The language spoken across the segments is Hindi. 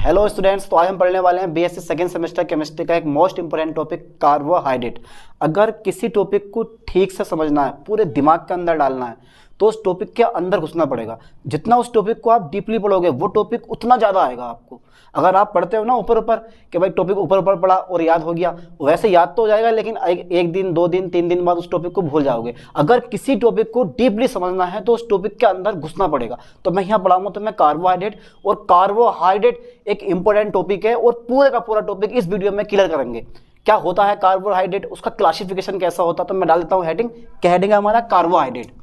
हेलो स्टूडेंट्स, तो आज हम पढ़ने वाले हैं बीएससी सेकेंड सेमेस्टर केमिस्ट्री का एक मोस्ट इंपोर्टेंट टॉपिक कार्बोहाइड्रेट। अगर किसी टॉपिक को ठीक से समझना है, पूरे दिमाग के अंदर डालना है, तो उस टॉपिक के अंदर घुसना पड़ेगा। जितना उस टॉपिक को आप डीपली पढ़ोगे वो टॉपिक उतना ज़्यादा आएगा आपको। अगर आप पढ़ते हो ना ऊपर ऊपर कि भाई टॉपिक ऊपर ऊपर पढ़ा और याद हो गया, वैसे याद तो हो जाएगा लेकिन एक दिन, 2 दिन, 3 दिन बाद उस टॉपिक को भूल जाओगे। अगर किसी टॉपिक को डीपली समझना है तो उस टॉपिक के अंदर घुसना पड़ेगा। तो मैं यहाँ पढ़ाऊंगा तो मैं कार्बोहाइड्रेट, और कार्बोहाइड्रेट एक इंपॉर्टेंट टॉपिक है और पूरे का पूरा टॉपिक इस वीडियो में क्लियर करेंगे। क्या होता है कार्बोहाइड्रेट, उसका क्लासिफिकेशन कैसा होता है, तो मैं डाल देता हूँ हेडिंग। क्या हेडिंग है हमारा? कार्बोहाइड्रेट।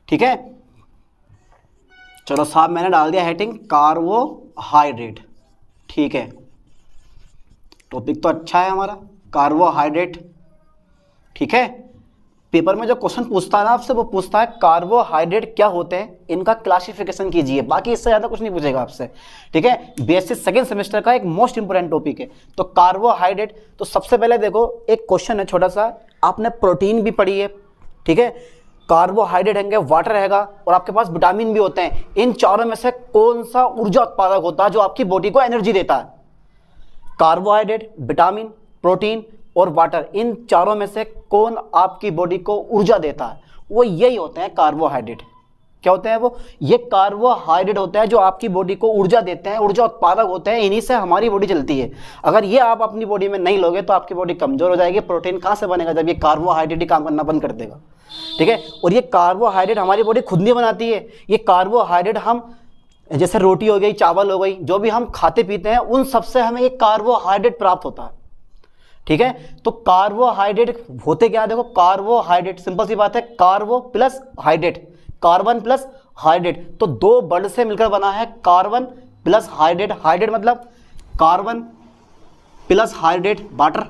ठीक है, चलो साहब मैंने डाल दिया हेडिंग कार्बोहाइड्रेट। ठीक है, टॉपिक तो अच्छा है हमारा कार्बोहाइड्रेट। ठीक है, पेपर में जो क्वेश्चन पूछता है ना आपसे, वो पूछता है कार्बोहाइड्रेट क्या होते हैं, इनका क्लासिफिकेशन कीजिए। बाकी इससे ज़्यादा कुछ नहीं पूछेगा आपसे। ठीक है, बीएससी सेकेंड सेमेस्टर का एक मोस्ट इंपोर्टेंट टॉपिक है। तो कार्बोहाइड्रेट, तो सबसे पहले देखो एक क्वेश्चन है छोटा सा, आपने प्रोटीन भी पढ़ी है। ठीक है, कार्बोहाइड्रेट रहेंगे, वाटर रहेगा और आपके पास विटामिन भी होते हैं। इन चारों में से कौन सा ऊर्जा उत्पादक होता है जो आपकी बॉडी को एनर्जी देता है? कार्बोहाइड्रेट, विटामिन, प्रोटीन और वाटर, इन चारों में से कौन आपकी बॉडी को ऊर्जा देता है? वो यही होते हैं कार्बोहाइड्रेट। क्या होते हैं वो? ये कार्बोहाइड्रेट होते हैं जो आपकी बॉडी को ऊर्जा देते हैं, ऊर्जा उत्पादक होते हैं। इन्हीं से हमारी बॉडी चलती है। अगर ये आप अपनी बॉडी में नहीं लोगे तो आपकी बॉडी कमजोर हो जाएगी। प्रोटीन कहाँ से बनेगा जब ये कार्बोहाइड्रेट ही काम करना बंद कर देगा? ठीक है, और ये कार्बोहाइड्रेट हमारी बॉडी खुद नहीं बनाती है। ये कार्बोहाइड्रेट हम, जैसे रोटी हो गई, चावल हो गई, जो भी हम खाते पीते हैं उन सबसे हमें ये कार्बोहाइड्रेट प्राप्त होता है। ठीक है, तो कार्बोहाइड्रेट होते क्या? देखो कार्बोहाइड्रेट सिंपल सी बात है, carbo plus hydrate, carbon plus hydrate, तो 2 वर्ड से मिलकर बना है कार्बन प्लस हाइड्रेट। हाइड्रेट मतलब कार्बन प्लस हाइड्रेट वाटर।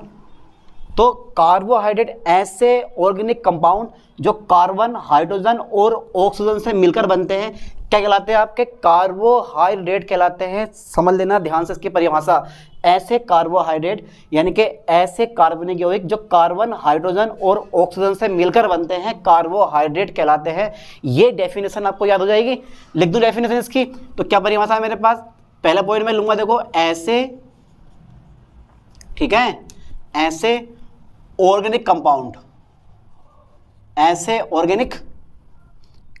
तो कार्बोहाइड्रेट ऐसे ऑर्गेनिक कंपाउंड जो कार्बन, हाइड्रोजन और ऑक्सीजन से मिलकर बनते हैं, क्या कहलाते हैं? आपके कार्बोहाइड्रेट कहलाते हैं। समझ लेना ध्यान से इसकी परिभाषा। ऐसे कार्बोहाइड्रेट यानी कि ऐसे कार्बनिक यौगिक जो कार्बन, हाइड्रोजन और ऑक्सीजन से मिलकर बनते हैं, कार्बोहाइड्रेट कहलाते हैं। ये डेफिनेशन आपको याद हो जाएगी। लिख दूं डेफिनेशन इसकी? तो क्या परिभाषा है मेरे पास? पहला पॉइंट में लूंगा, देखो ऐसे, ठीक है, ऐसे ऑर्गेनिक कंपाउंड, ऐसे ऑर्गेनिक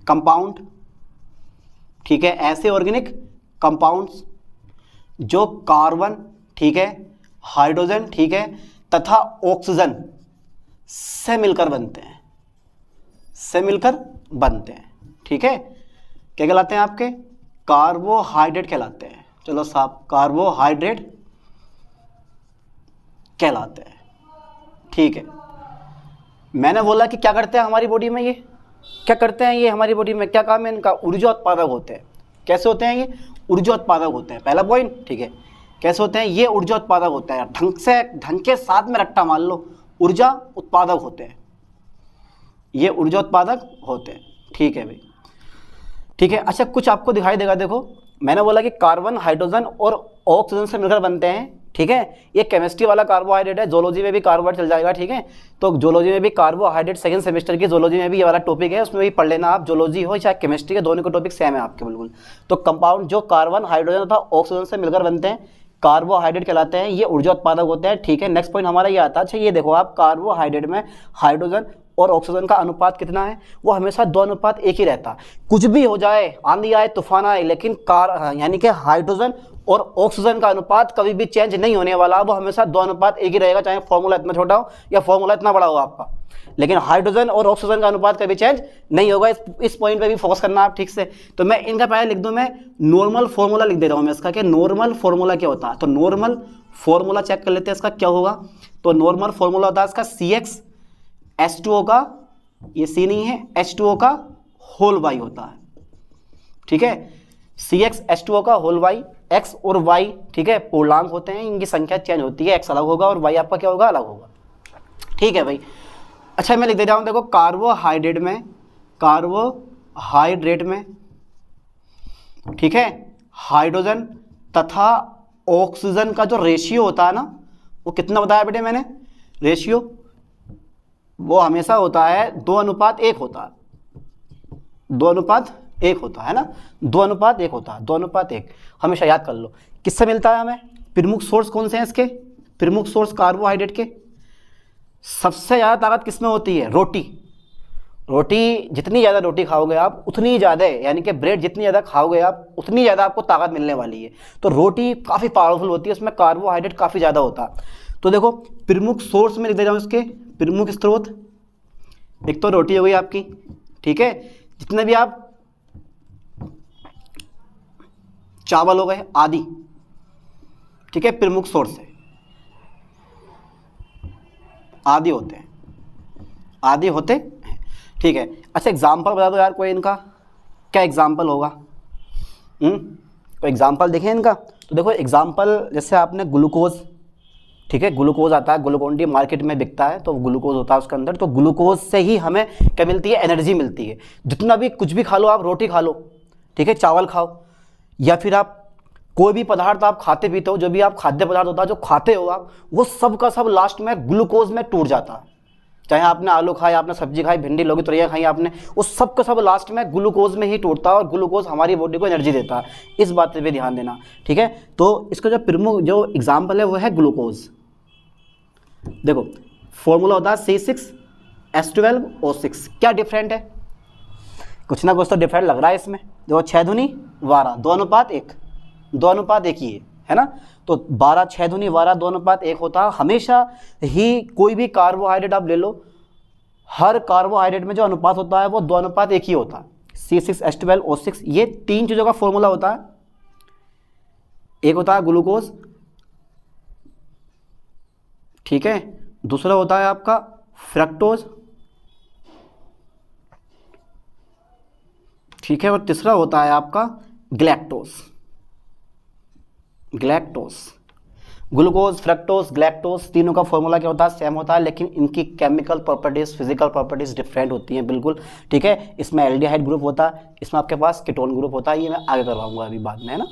कंपाउंड, ठीक है, ऐसे ऑर्गेनिक कंपाउंड्स जो कार्बन, ठीक है, हाइड्रोजन, ठीक है, तथा ऑक्सीजन से मिलकर बनते हैं, से मिलकर बनते हैं। ठीक है, क्या कहलाते हैं? आपके कार्बोहाइड्रेट कहलाते हैं। चलो साहब, कार्बोहाइड्रेट कहलाते हैं। ठीक है, मैंने बोला कि क्या करते हैं हमारी बॉडी में, ये क्या करते हैं, ये हमारी बॉडी में क्या काम है इनका? ऊर्जा उत्पादक होते हैं। कैसे होते हैं ये? ऊर्जा उत्पादक होते हैं। पहला पॉइंट, ठीक है, कैसे होते हैं? ये ऊर्जा उत्पादक होते हैं। ढंग के साथ में रट्टा मान लो, ऊर्जा उत्पादक होते हैं, ये ऊर्जा उत्पादक होते हैं। ठीक है भाई, ठीक है। अच्छा, कुछ आपको दिखाई देगा, देखो मैंने बोला कि कार्बन, हाइड्रोजन और ऑक्सीजन से मिलकर बनते हैं। ठीक है, ये केमिस्ट्री वाला कार्बोहाइड्रेट है। जोलॉजी में भी कार्बोहाइड्रेट चल जाएगा। ठीक है, तो जोलॉजी में भी कार्बोहाइड्रेट, सेकंड सेमेस्टर की जोलॉजी में भी ये वाला टॉपिक है, उसमें भी पढ़ लेना आप। जोलॉजी हो चाहे केमिस्ट्री के, दोनों के टॉपिक सेम है आपके बिल्कुल। तो कंपाउंड जो कार्बन, हाइड्रोजन तथा ऑक्सीजन से मिलकर बनते हैं, कार्बोहाइड्रेट कहलाते हैं। ये ऊर्जा उत्पादक होते हैं। ठीक है, नेक्स्ट पॉइंट हमारा ये आता है। अच्छा, ये देखो आप, कार्बोहाइड्रेट में हाइड्रोजन और ऑक्सीजन का अनुपात कितना है? वो हमेशा 2:1 ही रहता है। कुछ भी हो जाए, आंधी आए, तूफान आए, लेकिन यानी कि हाइड्रोजन और ऑक्सीजन का अनुपात कभी भी चेंज नहीं होने वाला। वो हमेशा 2:1 ही रहेगा, चाहे फॉर्मूला इतना छोटा हो या फॉर्मूला इतना बड़ा हो आपका। लेकिन हाइड्रोजन और ऑक्सीजन का अनुपात कभी चेंज नहीं होगा। इस पॉइंट पे भी फोकस करना आप ठीक से। तो मैं इनका पहले लिख दूं, मैं नॉर्मल फॉर्मूला लिख दे रहा हूं मैं इसका, कि नॉर्मल फॉर्मूला क्या होता है। तो नॉर्मल फॉर्मूला चेक कर लेते हैं इसका क्या होगा। तो नॉर्मल फॉर्मूला होता है इसका CxH2O का, ये C नहीं है, H2O का होल Y होता है। ठीक है, CxH2O का होल Y, X और Y, ठीक है, पूर्णांक होते हैं, इनकी संख्या चेंज होती है। X अलग होगा और Y आपका क्या होगा? अलग होगा। ठीक है भाई। अच्छा, मैं लिख दे रहा हूं, देखो कार्बोहाइड्रेट में, कार्बोहाइड्रेट में, ठीक है, हाइड्रोजन तथा ऑक्सीजन का जो रेशियो होता है ना, वो कितना बताया बेटे मैंने? रेशियो वो हमेशा होता है 2:1 होता है। 2:1 होता है ना, 2:1 होता है, 2:1 हमेशा याद कर लो। किससे मिलता है हमें? प्रमुख सोर्स कौन से हैं इसके? प्रमुख सोर्स कार्बोहाइड्रेट के। सबसे ज़्यादा ताकत किस में होती है? रोटी। रोटी, जितनी ज़्यादा रोटी खाओगे आप उतनी ज़्यादा, यानी कि ब्रेड जितनी ज़्यादा खाओगे आप उतनी ज़्यादा आपको ताकत मिलने वाली है। तो रोटी काफ़ी पावरफुल होती है, उसमें कार्बोहाइड्रेट काफ़ी ज़्यादा होता है। तो देखो प्रमुख सोर्स में लिख दे रहा हूँ इसके, प्रमुख स्रोत, एक तो रोटी हो गई आपकी, ठीक है, जितने भी आप चावल हो गए आदि, ठीक है, प्रमुख सोर्स है, आदि होते हैं, आदि होते हैं, ठीक है। अच्छा एग्जाम्पल बता दो यार कोई इनका, क्या एग्जाम्पल होगा? कोई एग्जाम्पल देखें इनका। तो देखो एग्जाम्पल, जैसे आपने ग्लूकोज, ठीक है, ग्लूकोज आता है, ग्लूकोन डी मार्केट में बिकता है, तो ग्लूकोज होता है उसके अंदर। तो ग्लूकोज से ही हमें क्या मिलती है? एनर्जी मिलती है। जितना भी कुछ भी खा लो आप, रोटी खा लो, ठीक है, चावल खाओ, या फिर आप कोई भी पदार्थ आप खाते पीते हो, जो भी आप खाद्य पदार्थ होता है जो खाते हो आप, वो सब का सब लास्ट में ग्लूकोज में टूट जाता है। चाहे आपने आलू खाया, आपने सब्जी खाई, भिंडी लौकी तुरैया खाई आपने, उस सब का सब लास्ट में ग्लूकोज में ही टूटता है, और ग्लूकोज हमारी बॉडी को एनर्जी देता है। इस बात पे भी ध्यान देना, ठीक है। तो इसका जो प्रमुख जो एग्जाम्पल है वो है ग्लूकोज। देखो फॉर्मूला होता है C6H12O6। क्या डिफरेंट है? कुछ ना कुछ तो डिफरेंट लग रहा है इसमें। देखो 6 दूनी 12, 2:1, 2:1 ही है ना। तो 12 6 दूनी 12, 2:1 होता है। हमेशा ही कोई भी कार्बोहाइड्रेट आप ले लो, हर कार्बोहाइड्रेट में जो अनुपात होता है वो 2:1 ही होता है। C6H12O6, ये 3 चीज़ों का फॉर्मूला होता है। एक होता है ग्लूकोज, ठीक है, दूसरा होता है आपका फ्रक्टोज, ठीक है, और तीसरा होता है आपका galactose. Galactose, glucose, fructose, galactose, तीनों का फॉर्मूला क्या होता है? सेम होता है, लेकिन इनकी chemical properties, physical properties different होती हैं बिल्कुल, ठीक है। इसमें एल्डिहाइड ग्रुप होता है, इसमें आपके पास कीटोन ग्रुप होता है। ये मैं आगे करवाऊंगा अभी बाद में, है ना।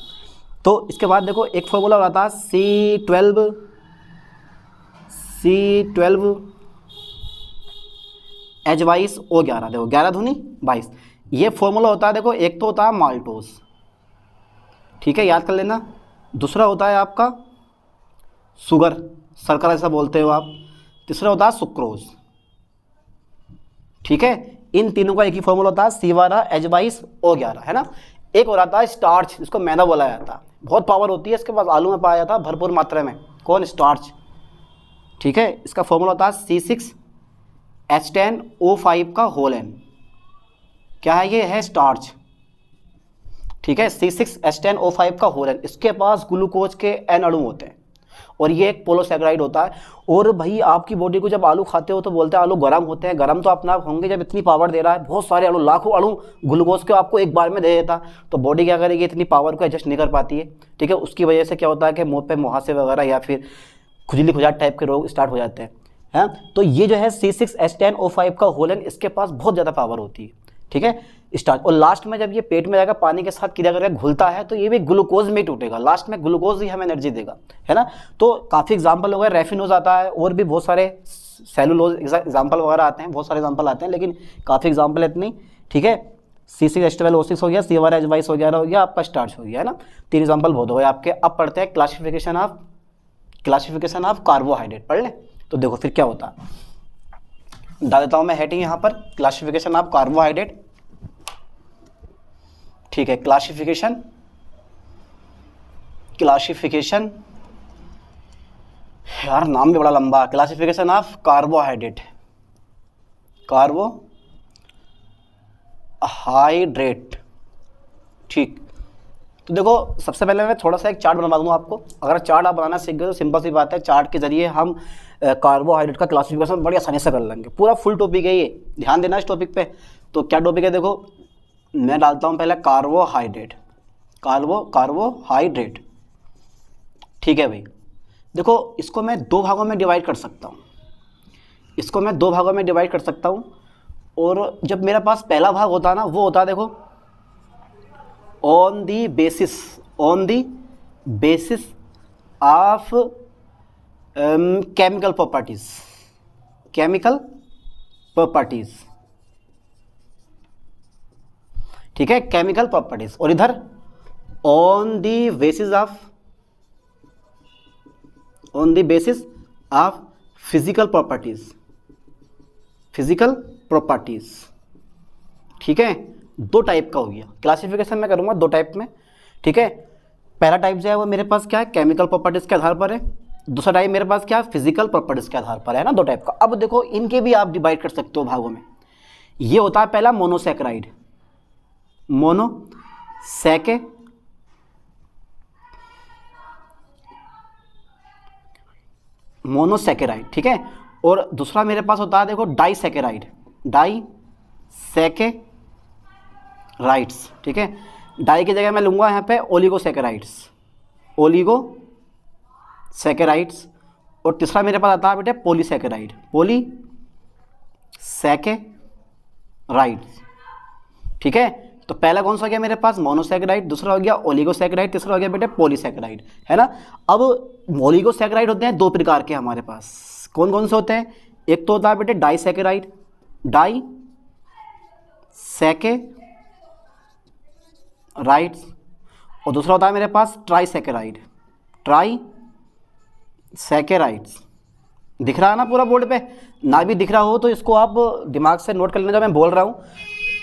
तो इसके बाद देखो एक फॉर्मूला होता है C12H22O11। देखो 11 दूनी 22, ये फॉर्मूला होता है। देखो एक तो होता है माल्टोज, ठीक है, याद कर लेना। दूसरा होता है आपका शुगर, शर्करा ऐसा बोलते हो आप। तीसरा होता है सुक्रोज, ठीक है। इन तीनों का एक ही फॉर्मूला होता है C12H22O11, है ना। एक और आता है स्टार्च, जिसको मैदा बोला जाता है। बहुत पावर होती है इसके पास, आलू में पाया जाता है भरपूर मात्रा में। कौन? स्टार्च, ठीक है। इसका फॉर्मूला होता है C6H10O5 का होल N। क्या है? ये है स्टार्च, ठीक है, C6H10O5 का होल N। इसके पास ग्लूकोज के N अणु होते हैं, और ये एक पोलोसैकेराइड होता है। और भाई आपकी बॉडी को जब आलू खाते हो तो बोलते हैं आलू गर्म होते हैं। गर्म तो अपने आप होंगे जब इतनी पावर दे रहा है, बहुत सारे अणु, लाखों अणु ग्लूकोज के आपको एक बार में दे देता, तो बॉडी क्या करेगी? इतनी पावर को एडजस्ट नहीं कर पाती है, ठीक है। उसकी वजह से क्या होता है कि मुँह पे मुहासे वगैरह या फिर खुजली खुजाट टाइप के रोग स्टार्ट हो जाते हैं, है। तो ये जो है C6H10O5 का होल N, इसके पास बहुत ज़्यादा पावर होती है, ठीक है, स्टार्च। और लास्ट में जब ये पेट में जाकर पानी के साथ क्रिया करके घुलता है तो ये भी ग्लूकोज में टूटेगा, लास्ट में ग्लूकोज ही हमें एनर्जी देगा, है ना। तो काफ़ी एग्जाम्पल हो गए, रेफिनोज आता है, और भी बहुत सारे सेलुलोज एग्जाम्पल वगैरह आते हैं, बहुत सारे एग्जाम्पल आते हैं, लेकिन काफ़ी एग्जाम्पल है इतनी, ठीक है। C6H12O6 हो गया, C12H22 हो गया, आपका स्टार्च हो गया, है ना। 3 एग्जाम्पल बहुत हो गए आपके। अब पढ़ते हैं क्लासिफिकेशन ऑफ कार्बोहाइड्रेट, पढ़ लें। तो देखो फिर क्या होता है, डाल देता हूँ मैं हेडिंग यहाँ पर, क्लासिफिकेशन ऑफ कार्बोहाइड्रेट, ठीक है। क्लासिफिकेशन यार नाम भी बड़ा लंबा, क्लासिफिकेशन ऑफ कार्बोहाइड्रेट, कार्बोहाइड्रेट, ठीक। तो देखो सबसे पहले मैं थोड़ा सा एक चार्ट बनवा दूंगा आपको। अगर चार्ट आप बनाना सीख गए तो सिंपल सी बात है, चार्ट के जरिए हम कार्बोहाइड्रेट का क्लासिफिकेशन बड़ी आसानी से कर लेंगे। पूरा फुल टॉपिक है ये, ध्यान देना इस टॉपिक पे। तो क्या टॉपिक है? देखो मैं डालता हूँ पहले कार्बोहाइड्रेट, कार्बोहाइड्रेट, ठीक है भाई। देखो इसको मैं 2 भागों में डिवाइड कर सकता हूँ, और जब मेरे पास पहला भाग होता है ना, वो होता है देखो on the basis of chemical properties, ठीक है, केमिकल प्रॉपर्टीज। और इधर on the basis of on the basis of physical properties, physical properties. ठीक है, दो टाइप का हो गया क्लासिफिकेशन मैं करूँगा दो टाइप में। ठीक है, पहला टाइप जो है वो मेरे पास क्या है, केमिकल प्रॉपर्टीज़ के आधार पर है। दूसरा टाइप मेरे पास क्या है, फिजिकल प्रॉपर्टीज़ के आधार पर है ना, दो टाइप का। अब देखो इनके भी आप डिवाइड कर सकते हो भागों में। ये होता है पहला मोनोसैकेराइड, मोनोसैकेराइड। ठीक है, और दूसरा मेरे पास होता है देखो डाइसैकेराइड, डाइसैकेराइड्स। ठीक है, डाई की जगह मैं लूँगा यहाँ पे ओलिगोसैकेराइड्स, ओलिगोसैकेराइड्स। और तीसरा मेरे पास आता है बेटे पॉलीसैकेराइड, पॉलीसैकेराइड्स। ठीक है, तो पहला कौन सा हो गया मेरे पास मोनोसैकेराइड, दूसरा हो गया ओलिगोसैकेराइड, तीसरा हो गया बेटे पॉलीसैकेराइड, है ना। अब ओलिगोसैकेराइड होते हैं दो प्रकार के हमारे पास, कौन कौन से होते हैं, एक तो होता है बेटे डाइसैकेराइड, डाइसैकेराइड्स, और दूसरा होता है मेरे पास ट्राइसैकेराइड, ट्राइसैकेराइड्स। दिख रहा है ना पूरा बोर्ड पे, ना भी दिख रहा हो तो इसको आप दिमाग से नोट कर लेना जो मैं बोल रहा हूँ।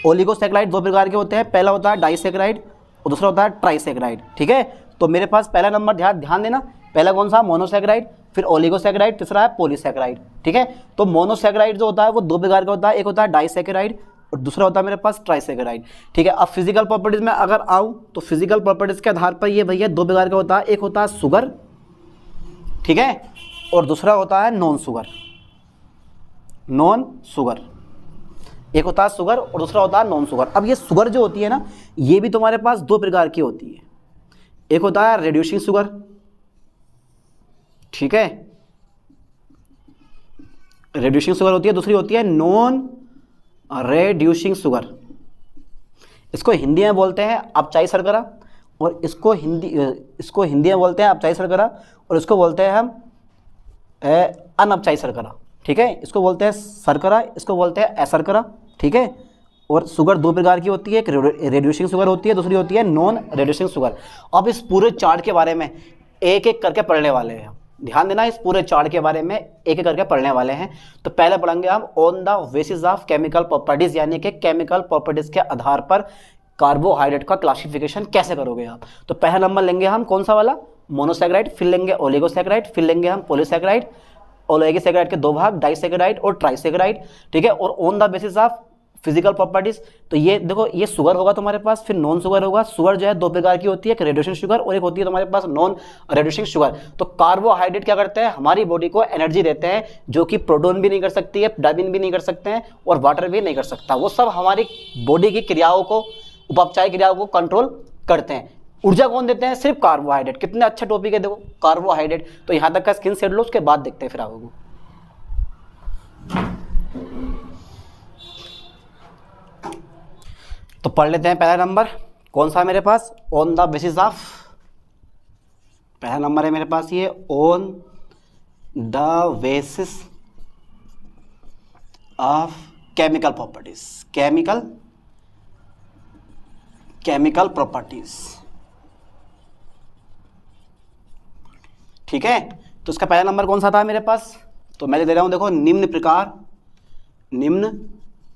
ओलिगोसैकेराइड दो प्रकार के होते हैं, पहला होता है डाइसैकेराइड और दूसरा होता है ट्राइसैकेराइड। ठीक है, तो मेरे पास पहला नंबर ध्यान देना, पहला कौन सा मोनोसैकेराइड, फिर ओलिगोसैकेराइड, तीसरा है पॉलीसैकेराइड। ठीक है, तो मोनोसैकेराइड जो होता है वो दो प्रकार का होता है, एक होता है डाइसैकेराइड और दूसरा होता है मेरे पास ट्राइसैकेराइड। ठीक है, अब फिजिकल प्रॉपर्टीज में अगर आऊँ तो फिजिकल प्रॉपर्टीज के आधार पर ये भैया दो प्रकार का होता है, एक होता है शुगर, ठीक है, और दूसरा होता है नॉन शुगर, एक होता है शुगर और दूसरा होता है नॉन शुगर। अब ये शुगर जो होती है ना, ये भी तुम्हारे पास दो प्रकार की होती है, एक होता है रिड्यूसिंग शुगर, ठीक है, रिड्यूसिंग शुगर होती है, दूसरी होती है नॉन रिड्यूसिंग शुगर। इसको हिंदी में बोलते हैं अपचाई शर्करा, और इसको हिंदी में बोलते हैं अपचाई शर्करा, और इसको बोलते हैं हम अनअपचाई शर्करा। ठीक है, इसको बोलते हैं शर्करा, इसको बोलते हैं अशर्करा। ठीक है, और शुगर दो प्रकार की होती है, एक रिड्यूसिंग शुगर होती है, दूसरी होती है नॉन रिड्यूसिंग शुगर। अब इस पूरे चार्ट के बारे में एक एक करके पढ़ने वाले हैं, ध्यान देना, इस पूरे चार्ट के बारे में एक एक करके पढ़ने वाले हैं। तो पहले पढ़ेंगे हम on the basis of chemical properties, यानी कि केमिकल प्रॉपर्टीज के आधार पर कार्बोहाइड्रेट का क्लासिफिकेशन कैसे करोगे आप। तो पहला नंबर लेंगे हम कौन सा वाला, मोनोसैकेराइड, फिर लेंगे ओलिगोसैकेराइड, फिर लेंगे हम पॉलीसैकेराइड, ओलिगोसैकेराइड के दो भाग डाइसैकेराइड और ट्राइसैकेराइड। ठीक है, और on the basis of physical properties, तो ये देखो ये शुगर होगा तुम्हारे पास, फिर नॉन शुगर होगा। शुगर जो है दो प्रकार की होती है, एक रिड्यूसिंग शुगर और एक होती है तुम्हारे पास नॉन रिड्यूसिंग शुगर। तो कार्बोहाइड्रेट क्या करते हैं, हमारी बॉडी को एनर्जी देते हैं, जो कि प्रोटॉन भी नहीं कर सकती है, डायबिन भी नहीं कर सकते हैं और वाटर भी नहीं कर सकता। वो सब हमारी बॉडी की क्रियाओं को, उपापचय क्रियाओं को कंट्रोल करते हैं। ऊर्जा कौन देते हैं, सिर्फ कार्बोहाइड्रेट। कितने अच्छा टॉपिक है देखो कार्बोहाइड्रेट। तो यहाँ तक का स्क्रीन शेयर लो, उसके बाद देखते हैं फिर आगे को। तो पढ़ लेते हैं पहला नंबर कौन सा मेरे पास, ऑन द बेसिस ऑफ, पहला नंबर है मेरे पास ये on the basis of chemical properties, chemical properties. ठीक है, तो इसका पहला नंबर कौन सा था मेरे पास, तो मैं दे रहा हूं देखो, निम्न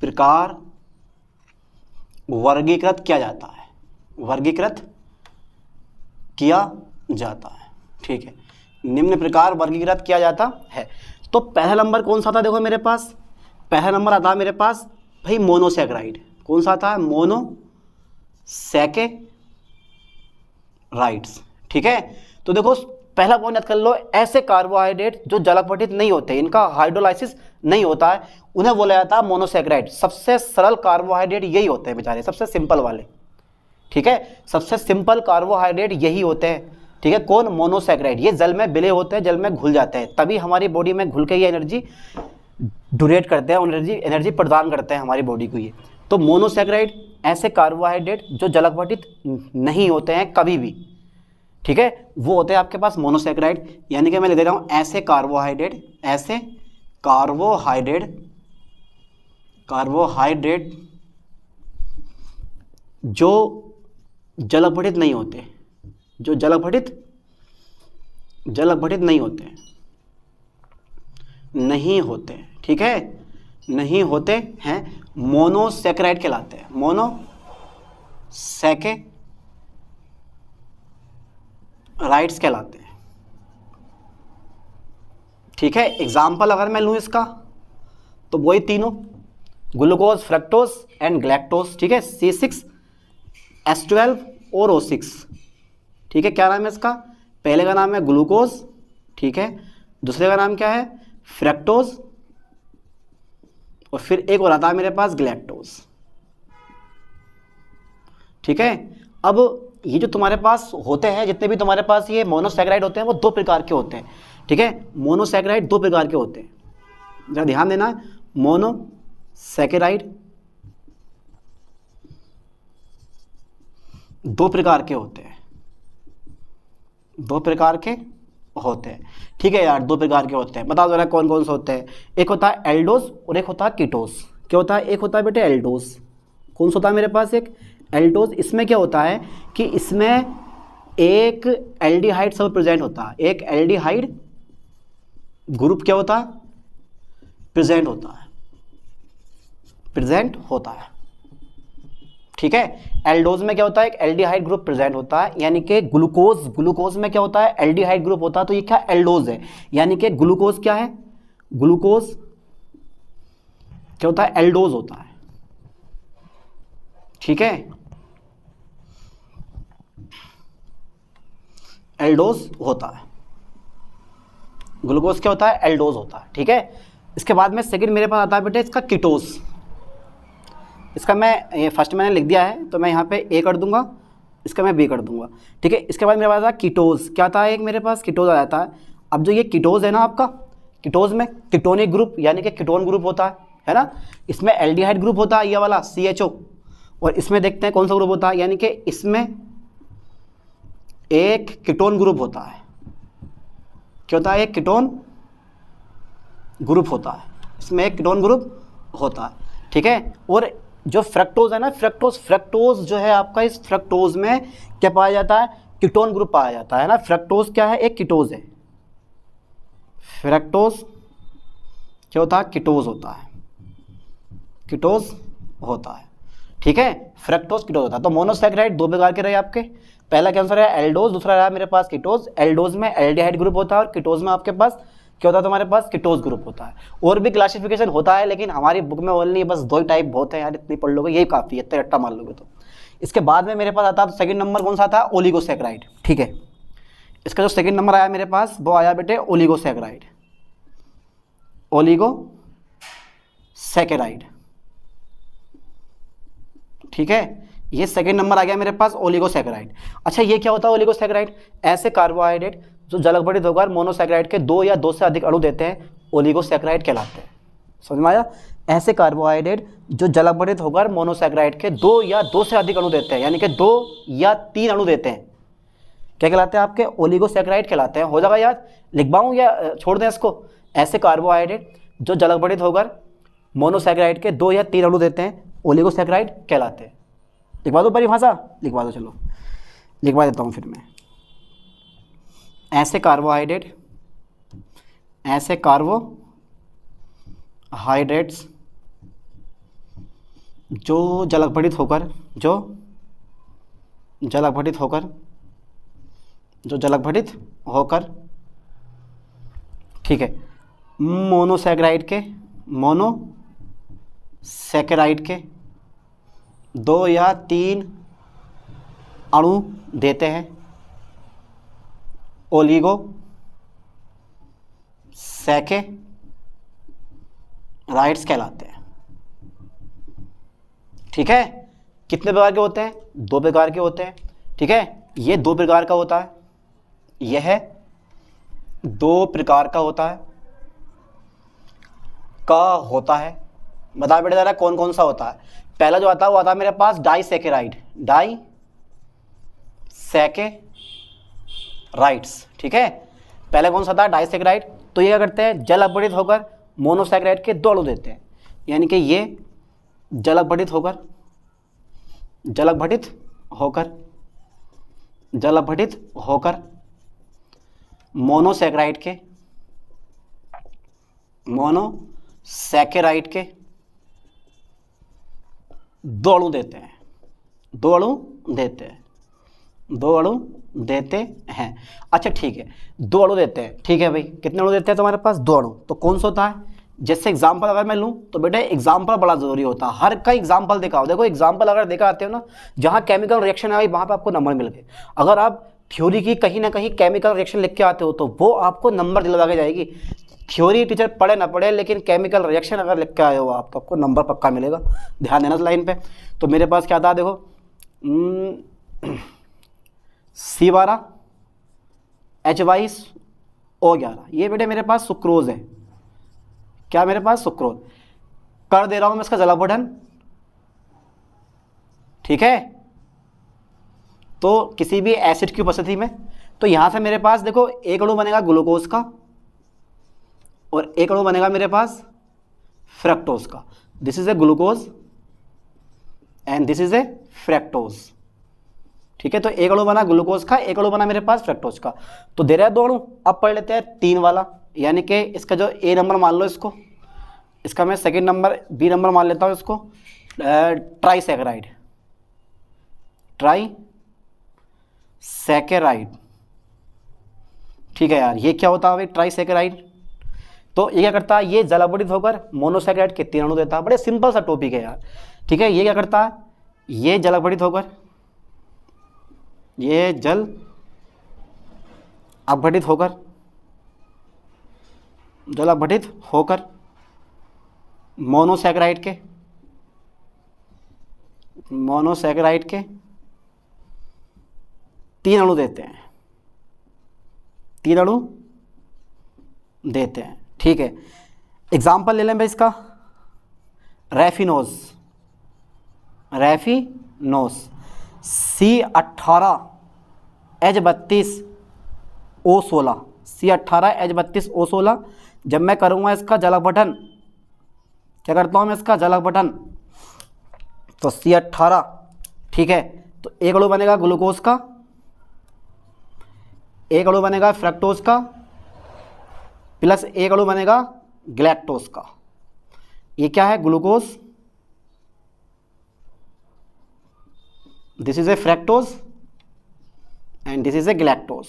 प्रकार वर्गीकृत किया जाता है, ठीक है, निम्न प्रकार वर्गीकृत किया जाता है। तो पहला नंबर कौन सा था देखो मेरे पास, पहला नंबर आता है मेरे पास भाई मोनोसैकेराइड। कौन सा था, मोनोसैकेराइड्स। ठीक है, तो देखो पहला पॉइंट याद कर लो, ऐसे कार्बोहाइड्रेट जो जलपठित नहीं होते, इनका हाइड्रोलाइसिस नहीं होता है, उन्हें बोला जाता है मोनोसैकेराइड। सबसे सरल कार्बोहाइड्रेट यही होते हैं बेचारे, सबसे सिंपल वाले। ठीक है, सबसे सिंपल कार्बोहाइड्रेट यही होते हैं। ठीक है, कौन, मोनोसैकेराइड। ये जल में विलय होते हैं, जल में घुल जाते हैं, तभी हमारी बॉडी में घुल के ये एनर्जी डोनेट करते हैं, एनर्जी प्रदान करते हैं हमारी बॉडी को ये। तो मोनोसैकेराइड ऐसे कार्बोहाइड्रेट जो जलपठित नहीं होते हैं कभी भी, ठीक है, वो होते हैं आपके पास मोनोसैकेराइड। यानी कि मैं ले दे रहा हूं ऐसे कार्बोहाइड्रेट जो जलपठित नहीं होते, नहीं होते, ठीक है, नहीं होते हैं, मोनोसैकेराइड कहलाते हैं, मोनोसैकेराइड्स कहलाते हैं, ठीक है। एग्जाम्पल अगर मैं लूँ इसका तो वही तीनों, ग्लूकोज, फ्रक्टोज एंड गैलेक्टोज, ठीक है, C6H12 और O6, ठीक है। क्या नाम है इसका? पहले का नाम है ग्लूकोज, ठीक है, दूसरे का नाम क्या है? फ्रक्टोज, और फिर एक और आता है मेरे पास गैलेक्टोज, ठीक है। अब ये जो तुम्हारे पास होते हैं, जितने भी तुम्हारे पास ये मोनोसैकेराइड होते हैं, वो दो प्रकार के होते हैं, ठीक है। मोनोसैकेराइड दो प्रकार के होते हैं, जरा ध्यान देना। मोनोसैकेराइड दो प्रकार के होते हैं, दो प्रकार के होते हैं, ठीक है यार, दो प्रकार के होते हैं। बताओ जरा कौन कौन से होते हैं? एक होता है एल्डोज और एक होता है कीटोज। क्या होता है? एक होता है बेटे एल्डोज। कौन सा होता है मेरे पास? एक एल्डोज। इसमें क्या होता है कि इसमें एक एल्डिहाइड सब प्रेजेंट होता है, एक एल्डिहाइड ग्रुप क्या होता है? प्रेजेंट होता है, प्रेजेंट होता है, ठीक है। एल्डोज में क्या होता है? एक एल्डिहाइड ग्रुप प्रेजेंट होता है, यानी कि ग्लूकोज में क्या होता है? एल्डिहाइड ग्रुप होता है, तो ये क्या एल्डोज है, यानी कि ग्लूकोज क्या है? ग्लूकोज क्या होता है? एल्डोज होता है, ठीक है, एल्डोज होता है। ग्लूकोज क्या होता है? एल्डोज होता है, ठीक है। इसके बाद में सेकंड मेरे पास आता है बेटे इसका कीटोज। इसका मैं ये फर्स्ट मैंने लिख दिया है, तो मैं यहाँ पे ए कर दूंगा, इसका मैं बी कर दूंगा, ठीक है। इसके बाद मेरे पास आता है कीटोज। क्या आता है? एक मेरे पास कीटोज आ जाता है। अब जो ये कीटोज है ना आपका, कीटोज में कीटोनिक ग्रुप यानी कि कीटोन ग्रुप होता है ना। इसमें एल्डिहाइड ग्रुप होता है ये वाला CHO, और इसमें देखते हैं कौन सा ग्रुप होता है, यानी कि इसमें एक कीटोन ग्रुप होता है। क्या होता है? एक कीटोन ग्रुप होता है, इसमें एक कीटोन ग्रुप होता है, ठीक है। और जो फ्रक्टोज है ना, फ्रक्टोज जो है आपका, इस फ्रक्टोज में क्या पाया जाता है? कीटोन ग्रुप पाया जाता है ना। फ्रक्टोज क्या है? एक कीटोज है। फ्रक्टोज क्या होता है? कीटोज होता है, कीटोज होता है, ठीक है। फ्रक्टोज कीटोज होता है। तो मोनोसैकेराइड दो प्रकार के रहे आपके। पहला क्या आंसर है? एल्डोज, दूसरा रहा मेरे पास कीटोज। एल्डोज में एल्डिहाइड ग्रुप होता है और कीटोज में आपके पास क्या होता है? तुम्हारे पास कीटोज ग्रुप होता है। और भी क्लासिफिकेशन होता है, लेकिन हमारी बुक में ओनली बस दो ही टाइप बहुत है यार, इतनी पढ़ लोगे यही काफ़ी है, इतना रट्टा मार लोगे तो। इसके बाद में मेरे पास आता है सेकंड नंबर कौन सा आता है? ओलिगोसैकेराइड, ठीक है। इसका जो सेकंड नंबर आया मेरे पास वो आया बेटे ओलिगोसैकेराइड, ओलिगोसैकेराइड, ठीक है। ये सेकंड नंबर आ गया मेरे पास ओलिगोसैकेराइड। अच्छा, ये क्या होता है ओलिगोसैकेराइड? ऐसे कार्बोहाइड्रेट जो जलगठित होकर मोनोसैकेराइड के दो या दो से अधिक अणु देते हैं, ओलिगोसैकेराइड कहलाते हैं। समझ में आया? ऐसे कार्बोहाइड्रेट जो जलगठित होकर मोनोसैकेराइड के दो या दो से अधिक अणु देते हैं, यानी कि 2 या 3 अणु देते हैं, क्या कहलाते हैं आपके? ओलिगोसैकेराइड कहलाते हैं। हो जाएगा याद? लिखवाऊं या छोड़ दें इसको? ऐसे कार्बोहाइड्रेट जो जलगठित होकर मोनोसैकेराइड के 2 या 3 अणु देते हैं, ओलिगोसैकेराइड कहलाते हैं। लिखवा दो परिभाषा? लिखवा दो, चलो लिखवा देता हूँ फिर मैं। ऐसे कार्बोहाइड्रेट्स जो जलगठित होकर ठीक है, मोनोसैकेराइड के 2 या 3 अणु देते हैं, ओलिगोसैकेराइड्स कहलाते हैं, ठीक है। कितने प्रकार के होते हैं? 2 प्रकार के होते हैं, ठीक है। ये 2 प्रकार का होता है, यह 2 प्रकार का होता है। बता बेटे जरा कौन कौन सा होता है? पहला जो आता है वो आता है मेरे पास डाइसैकेराइड्स, ठीक है। पहले कौन सा था? डाइसैकेराइड। तो ये क्या करते हैं? जल अपघटित होकर मोनोसैकेराइड के 2 अणु देते हैं, यानी कि ये जल अपघटित होकर मोनोसैकेराइड के मोनोसैकेराइड के 2 अणु देते हैं, 2 अणु देते हैं, 2 अणु देते हैं। अच्छा ठीक है, 2 अणु देते हैं, ठीक है भाई, कितने अणु देते हैं तुम्हारे पास? 2 अणु। तो कौन सा होता है? जैसे एग्जाम्पल अगर मैं लूँ तो बेटा एग्जाम्पल बड़ा जरूरी होता है, हर का एग्जाम्पल देखा हो। देखो एग्जाम्पल अगर देखा आते हो ना, जहाँ केमिकल रिएक्शन है वहाँ पे आपको नंबर मिल गए। अगर आप थ्योरी की कहीं ना कहीं केमिकल रिएक्शन लिख के आते हो तो वो आपको नंबर दिलवा के जाएगी। थ्योरी टीचर पढ़े ना पढ़े, लेकिन केमिकल रिएक्शन अगर लिख के आए हो आप तो आपको नंबर पक्का मिलेगा। ध्यान देना इस लाइन पे। तो मेरे पास क्या था देखो, C12 H22 O11, ये बेटे मेरे पास सुक्रोज है। क्या मेरे पास? सुक्रोज। कर दे रहा हूं मैं इसका जलापठन, ठीक है, तो किसी भी एसिड की उपस्थिति में। तो यहां से मेरे पास देखो एक अणु बनेगा ग्लूकोज का और एक अणु बनेगा मेरे पास फ्रक्टोज का। This is a glucose and this is a fructose, ठीक है। तो एक अणु बना ग्लूकोज का, एक अणु बना मेरे पास फ्रक्टोज का। तो दे रहा है 2 अणु। अब पढ़ लेते हैं 3 वाला, यानी कि इसका जो ए नंबर मान लो इसको, इसका मैं सेकंड नंबर बी नंबर मान लेता हूं इसको, ट्राइसैकेराइड, ट्राइसैकेराइड, ठीक है यार। ये क्या होता है भाई ट्राइसैकेराइड? तो ये क्या करता है? ये जल अपघटित होकर मोनोसैकेराइड के 3 अणु देता है। बड़े सिंपल सा टॉपिक है यार, ठीक है। ये क्या करता है? ये जल अपघटित होकर, ये जल अपघटित होकर, जल अपघटित होकर मोनोसैकेराइड के, मोनोसैकेराइड के 3 अणु देते हैं, 3 अणु देते हैं, ठीक है। एग्जाम्पल ले लें भाई इसका, raffinose, raffinose C18 H32 O16, C18 H32 O16। जब मैं करूँगा इसका जल अपघटन, क्या करता हूँ मैं इसका जल अपघटन, तो C18, ठीक है। तो एक अणु बनेगा ग्लूकोज का, एक अणु बनेगा फ्रक्टोज का, प्लस एक अणु बनेगा गैलेक्टोज का। ये क्या है? Glucose, this is a fructose and this is a galactose,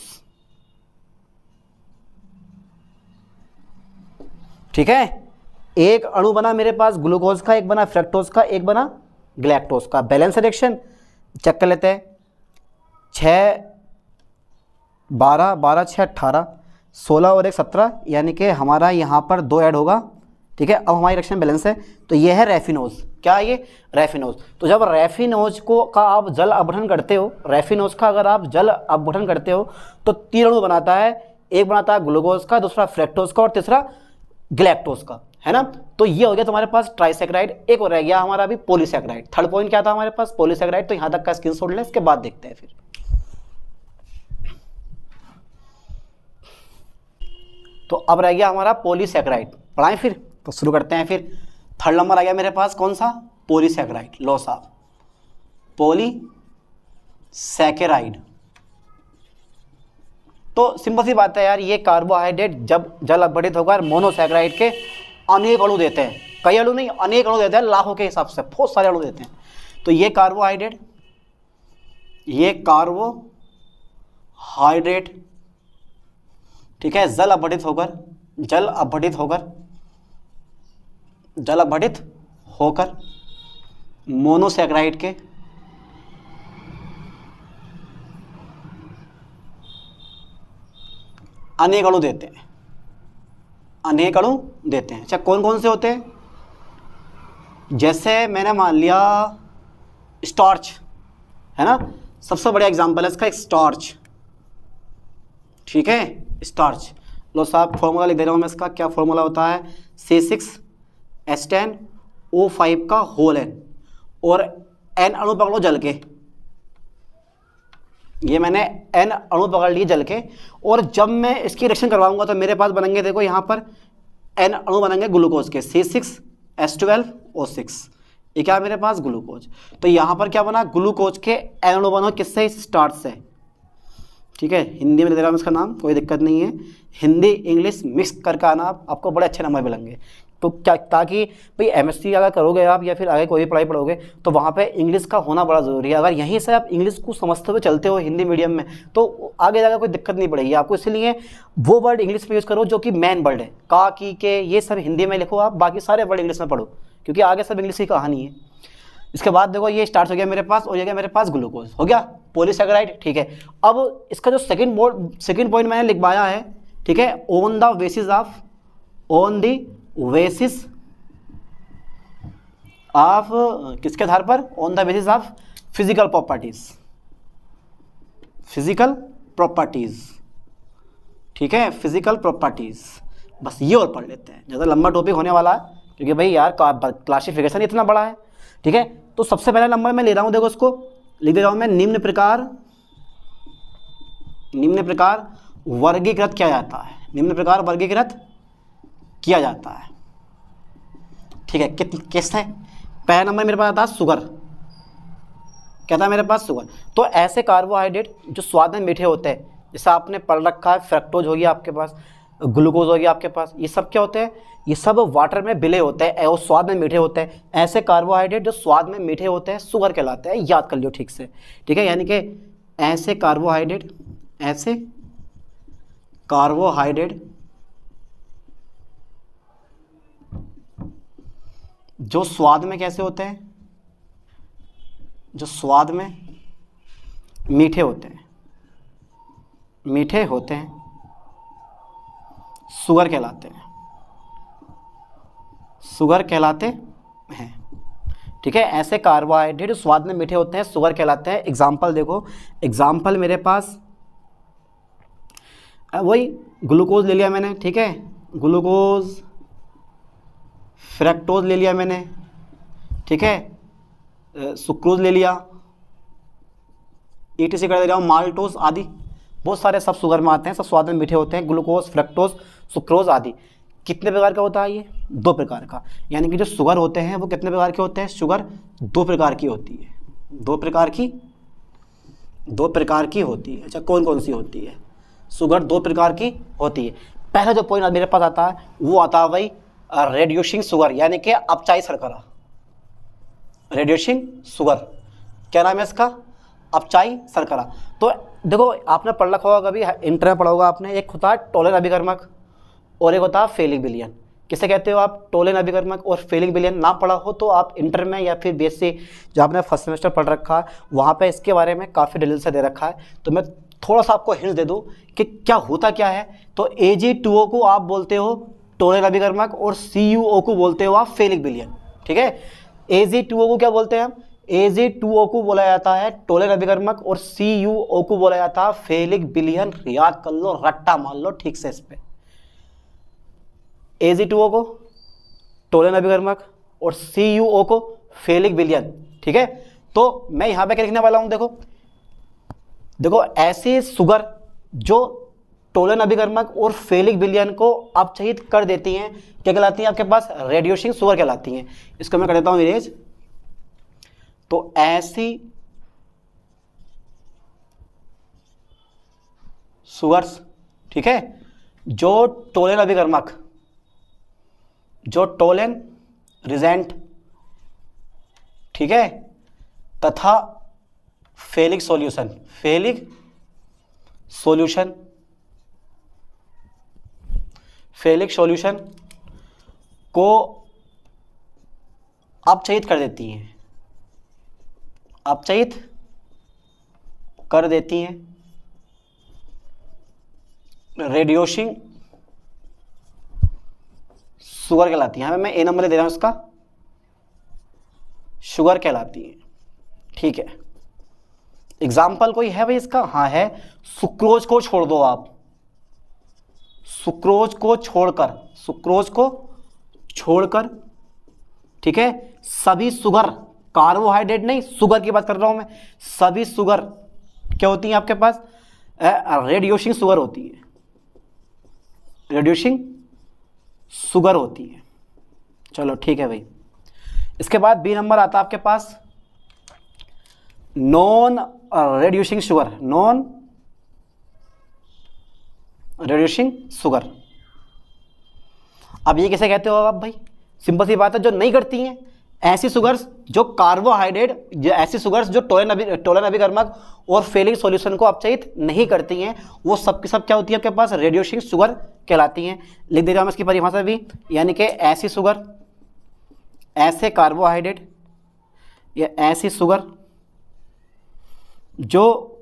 ठीक है। एक अणु बना मेरे पास ग्लूकोज का, एक बना फ्रक्टोज का, एक बना गैलेक्टोज का। बैलेंस रिएक्शन चेक कर लेते हैं। 6 12 12 6 18 16 और 1 17, यानी कि हमारा यहाँ पर 2 ऐड होगा, ठीक है। अब हमारी रिएक्शन बैलेंस है। तो ये है रेफिनोज। क्या है ये? रेफिनोज। तो जब रेफिनोज को का आप जल अपघटन करते हो, रेफिनोज का अगर आप जल अपघटन करते हो तो 3 अणु बनाता है। एक बनाता है ग्लूकोज का, दूसरा फ्रक्टोज का और तीसरा गैलेक्टोज का, है ना। तो ये हो गया तुम्हारे पास ट्राइसैकेराइड। एक और रह गया हमारा अभी पॉलीसैकेराइड। थर्ड पॉइंट क्या था हमारे पास? पॉलीसैकेराइड। तो यहाँ तक का स्क्रीनशॉट लें, इसके बाद देखते हैं फिर। तो अब रह गया हमारा पॉलीसैकेराइड। पढ़ाएं फिर, तो शुरू करते हैं फिर। थर्ड नंबर आ गया मेरे पास कौन सा? पॉलीसैकेराइड। लो साहब, पॉलीसैकेराइड। तो सिंपल सी बात है यार, ये कार्बोहाइड्रेट जब जल अपघटित होकर मोनोसैकेराइड के अनेक अणु देते हैं, कई अणु नहीं अनेक अणु देते हैं, लाखों के हिसाब से बहुत सारे अणु देते हैं। तो ये कार्बोहाइड्रेट, ये कार्बोहाइड्रेट, ठीक है, जल अपघटित होकर, जल अपघटित होकर, जल अपघटित होकर मोनोसैकेराइड के अनेक अणु देते हैं, अनेक अणु देते हैं। अच्छा, कौन कौन से होते हैं? जैसे मैंने मान लिया स्टार्च, है ना, सबसे बढ़िया एग्जांपल है इसका एक स्टार्च, ठीक है, स्टार्च। लो साहब, फॉर्मूला लिख दे रहा हूं मैं इसका। क्या फॉर्मूला होता है? C6H10O5 का होल N, और N अणु पकड़ो जल के। ये मैंने N अणु पकड़ लिए जल के, और जब मैं इसकी रिएक्शन करवाऊंगा तो मेरे पास बनेंगे, देखो यहाँ पर N अणु बनेंगे ग्लूकोज के, C6H12O6। ये क्या है मेरे पास? ग्लूकोज। तो यहाँ पर क्या बना? ग्लूकोज के N अणु बनो किससे? इस स्टार्च से, ठीक है, हिंदी में दे रहा हूँ इसका नाम, कोई दिक्कत नहीं है, हिंदी इंग्लिश मिक्स करके आना, आपको बड़े अच्छे नंबर मिलेंगे। तो क्या, ताकि भाई एमएससी अगर करोगे आप या फिर आगे कोई भी पढ़ाई पढ़ोगे तो वहाँ पे इंग्लिश का होना बड़ा ज़रूरी है। अगर यहीं से आप इंग्लिश को समझते हुए चलते हो हिंदी मीडियम में तो आगे जाकर कोई दिक्कत नहीं पड़ेगी आपको। इसलिए वो वर्ड इंग्लिश में यूज़ करो जो कि मेन वर्ड है, का, की, के, ये सब हिंदी में लिखो आप, बाकी सारे वर्ड इंग्लिश में पढ़ो, क्योंकि आगे सब इंग्लिश की कहानी है। इसके बाद देखो ये स्टार्ट हो गया मेरे पास, और ये गया मेरे पास ग्लूकोज, हो गया पॉलीसैकेराइड, ठीक है। अब इसका जो सेकंड पॉइंट मैंने लिखवाया है, ठीक है, ऑन द बेसिस ऑफ किसके आधार पर, on the basis of physical properties, ठीक है, फिजिकल प्रॉपर्टीज। बस ये और पढ़ लेते हैं, ज़्यादा लंबा टॉपिक होने वाला है क्योंकि भाई यार क्लासिफिकेशन इतना बड़ा है, ठीक है। तो सबसे पहला नंबर मैं ले रहा हूं, देखो इसको लिख दे रहा हूं मैं, निम्न प्रकार वर्गीकृत किया जाता है, निम्न प्रकार वर्गीकृत किया जाता है, ठीक है। किस है, पहला नंबर मेरे पास आता है शुगर, क्या था मेरे पास, शुगर। तो ऐसे कार्बोहाइड्रेट जो स्वाद में मीठे होते हैं, जैसा आपने पढ़ रखा है, फ्रक्टोज हो गया आपके पास, ग्लूकोज हो गया आपके पास, ये सब क्या होते हैं, ये सब वाटर में विलय होते हैं और स्वाद में मीठे होते हैं। ऐसे कार्बोहाइड्रेट जो स्वाद में मीठे होते हैं शुगर कहलाते हैं, याद कर लियो ठीक से, ठीक है। यानी कि ऐसे कार्बोहाइड्रेट जो स्वाद में कैसे होते हैं, जो स्वाद में मीठे होते हैं, शुगर कहलाते हैं, ठीक है। ऐसे कार्बोहाइड्रेट स्वाद में मीठे होते हैं शुगर कहलाते हैं। एग्जाम्पल देखो, एग्जाम्पल मेरे पास वही ग्लूकोज ले लिया मैंने, ठीक है, ग्लूकोज, फ्रक्टोज ले लिया मैंने, ठीक है, सुक्रोज ले लिया, ETC कर दे रहा हूँ, माल्टोज आदि, बहुत सारे सब शुगर में आते हैं, सब स्वाद में मीठे होते हैं, ग्लूकोज, फ्रक्टोज, सुक्रोज आदि। कितने प्रकार का होता है ये, 2 प्रकार का। यानी कि जो शुगर होते हैं वो कितने प्रकार के होते हैं, शुगर 2 प्रकार की होती है, 2 प्रकार की होती है। अच्छा, कौन कौन सी होती है, शुगर 2 प्रकार की होती है। पहला जो पॉइंट मेरे पास आता है वो आता है भाई रेड्यूसिंग शुगर, यानी कि अपचायी शर्करा, रेड्यूसिंग शुगर, क्या नाम है इसका, अपचायी शर्करा। तो देखो आपने पढ़ रखा होगा, कभी इंटर में पढ़ा होगा आपने, एक होता है टोलेन अभिकर्मक और एक होता है फेलिक विलयन। किसे कहते हो आप, टोलेन अभिकर्मक और फेलिक विलयन। ना पढ़ा हो तो आप इंटर में या फिर BSc जो आपने फर्स्ट सेमेस्टर पढ़ रखा है वहाँ पे इसके बारे में काफ़ी डिटेल से दे रखा है। तो मैं थोड़ा सा आपको हिंट दे दूँ कि क्या होता क्या है। तो Ag2O को आप बोलते हो टोलेन अभिकर्मक और CuO को बोलते हो आप फेलिक विलयन, ठीक है। Ag2O को क्या बोलते हैं हम, Ag2O को बोला जाता है टोलेन अभिकर्मक और CuO को बोला जाता है फेलिक विलयन। याद कर लो, रट्टा मान लो ठीक से इस पे, Ag2O को टोलेन अभिकर्मक और CuO को फेलिक विलयन, ठीक है। तो मैं यहां पे क्या लिखने वाला हूं, देखो ऐसी शुगर जो टोलेन अभिकर्मक और फेलिक विलयन को अपचयित कर देती हैं, क्या कहलाती हैं आपके पास, रेड्यूसिंग शुगर कहलाती हैं। इसको मैं कर देता हूं इरेज। तो ऐसी शुगर्स, ठीक है, जो टोलेन अभिकर्मक, जो टोलेन रिजेंट, ठीक है, तथा फेलिक सॉल्यूशन को अपचयित कर देती हैं, रेड्यूसिंग शुगर कहलाती है। मैं A नंबर दे रहा हूं इसका, शुगर कहलाती है, ठीक है। एग्जाम्पल कोई है भाई इसका, हाँ है, सुक्रोज को छोड़ दो आप, सुक्रोज को छोड़कर, ठीक है, सभी शुगर, कार्बोहाइड्रेट नहीं, शुगर की बात कर रहा हूं मैं, सभी शुगर क्या होती है आपके पास, रेड्यूसिंग शुगर होती है, रेड्यूसिंग शुगर होती है। चलो ठीक है भाई। इसके बाद B नंबर आता है आपके पास non reducing sugar, non reducing sugar. अब ये किसे कहते हो आप भाई? सिंपल सी बात है, जो नहीं करती हैं ऐसी शुगर्स जो कार्बोहाइड्रेट, ऐसी शुगर्स जो टोलन अभिकर्मक और फेलिक सॉल्यूशन को अपचयित नहीं करती हैं, वो सब की सब क्या होती है आपके पास? रिड्यूसिंग शुगर कहलाती हैं। लिख दे रहा हूं इसकी परिभाषा भी, यानी कि ऐसी शुगर, ऐसे कार्बोहाइड्रेट या ऐसी शुगर जो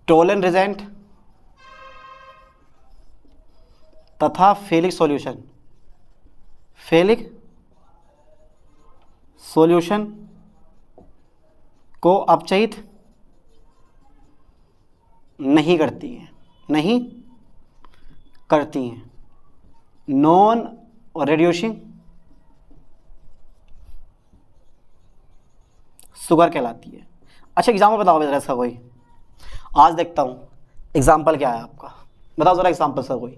टोलेरेंट तथा फेलिक सॉल्यूशन को अपचयित नहीं करती हैं, नॉन रिड्यूसिंग शुगर कहलाती है। अच्छा एग्जाम्पल बताओ जरा इसका कोई, आज देखता हूँ एग्जाम्पल क्या है आपका, बताओ जरा एग्जाम्पल सर कोई।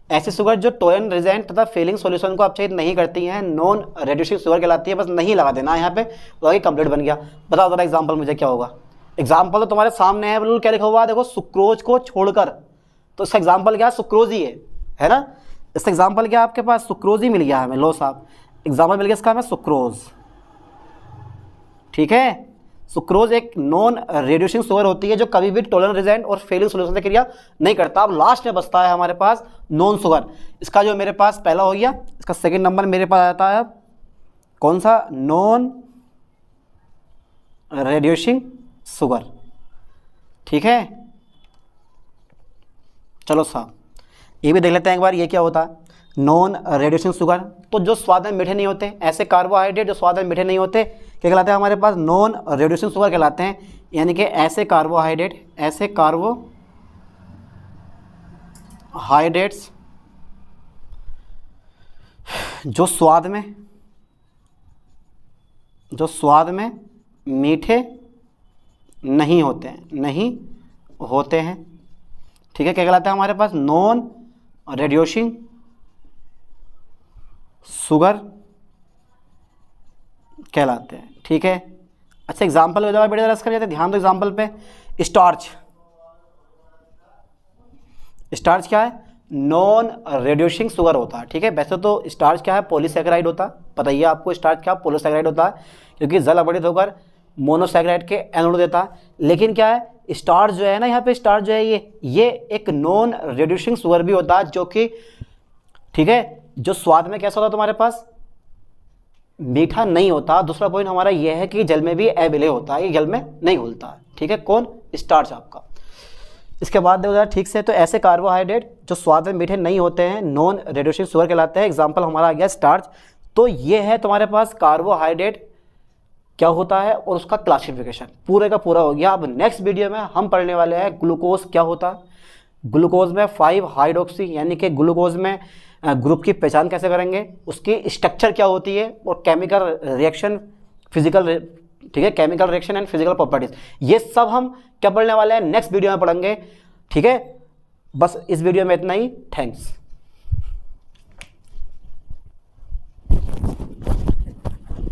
ऐसी शुगर जो टोलन रेजेंट तथा फेलिंग सॉल्यूशन को अपचयित नहीं करती हैं, नॉन रिड्यूसिंग शुगर कहलाती है। बस नहीं लगा देना यहाँ पे, तो आगे कंप्लीट बन गया। बताओ जरा एग्जाम्पल मुझे क्या होगा। एग्जाम्पल तो तुम्हारे सामने है, बिल्कुल क्या लिखा हुआ है देखो, सुक्रोज को छोड़कर। तो इसका एग्जाम्पल क्या है? सुक्रोज ही है ना। इसका एग्जाम्पल क्या है आपके पास? सुक्रोज ही मिल गया हमें। लो साहब एग्जाम्पल मिल गया इसका हमें, सुक्रोज। ठीक है, सुक्रोज एक नॉन रिड्यूसिंग शुगर होती है जो कभी भी टोलेरेंट और फेलिंग सॉल्यूशन से क्रिया नहीं करता। अब लास्ट में बचता है हमारे पास नॉन शुगर। इसका जो मेरे पास पहला हो गया, इसका सेकंड नंबर मेरे पास आता है कौन सा? Non reducing sugar. ठीक है, चलो साहब ये भी देख लेते हैं एक बार, ये क्या होता है? Non reducing sugar. तो जो स्वाद में मीठे नहीं होते, ऐसे कार्बोहाइड्रेट जो स्वाद में मीठे नहीं होते क्या कहलाते हैं हमारे पास? नॉन रिड्यूसिंग शुगर कहलाते हैं। यानी कि ऐसे कार्बोहाइड्रेट्स जो स्वाद में मीठे नहीं होते हैं, ठीक है, क्या कहलाता है हमारे पास? नॉन रिड्यूसिंग शुगर कहलाते हैं। ठीक है, अच्छा एग्जाम्पल हो जाएगा बेटे, जरा इसका ध्यान दो एग्जाम्पल पे। स्टार्च क्या है? नॉन रिड्यूसिंग शुगर होता है। ठीक है, वैसे तो स्टार्च क्या है? पॉलीसैकेराइड होता है। पता ही है आपको स्टार्च क्या पॉलीसैकेराइड होता है, क्योंकि जल अपघटित होकर मोनोसैकेराइड के एनोड देता है। लेकिन क्या है, स्टार्च जो है ना, यहाँ पे स्टार्च जो है ये एक नॉन रिड्यूसिंग शुगर भी होता है, जो कि ठीक है, जो स्वाद में कैसा होता है तुम्हारे पास? मीठा नहीं होता। दूसरा पॉइंट हमारा यह है कि जल में भी अविलेय होता है, ये जल में नहीं घुलता है। ठीक है, कौन? स्टार्च आपका। इसके बाद देखो जरा ठीक से, तो ऐसे कार्बोहाइड्रेट जो स्वाद में मीठे नहीं होते हैं, नॉन रिड्यूसिंग शुगर कहलाते हैं। एग्जाम्पल हमारा आ गया स्टार्च। तो ये है तुम्हारे पास कार्बोहाइड्रेट क्या होता है और उसका क्लासिफिकेशन पूरे का पूरा हो गया। अब नेक्स्ट वीडियो में हम पढ़ने वाले हैं ग्लूकोज क्या होता है, ग्लूकोज में 5 हाइड्रोक्सी यानी कि ग्लूकोज में ग्रुप की पहचान कैसे करेंगे, उसकी स्ट्रक्चर क्या होती है, और केमिकल रिएक्शन, फिजिकल, ठीक है, chemical reaction and physical properties, ये सब हम क्या पढ़ने वाले हैं नेक्स्ट वीडियो में पढ़ेंगे। ठीक है, बस इस वीडियो में इतना ही। थैंक्स।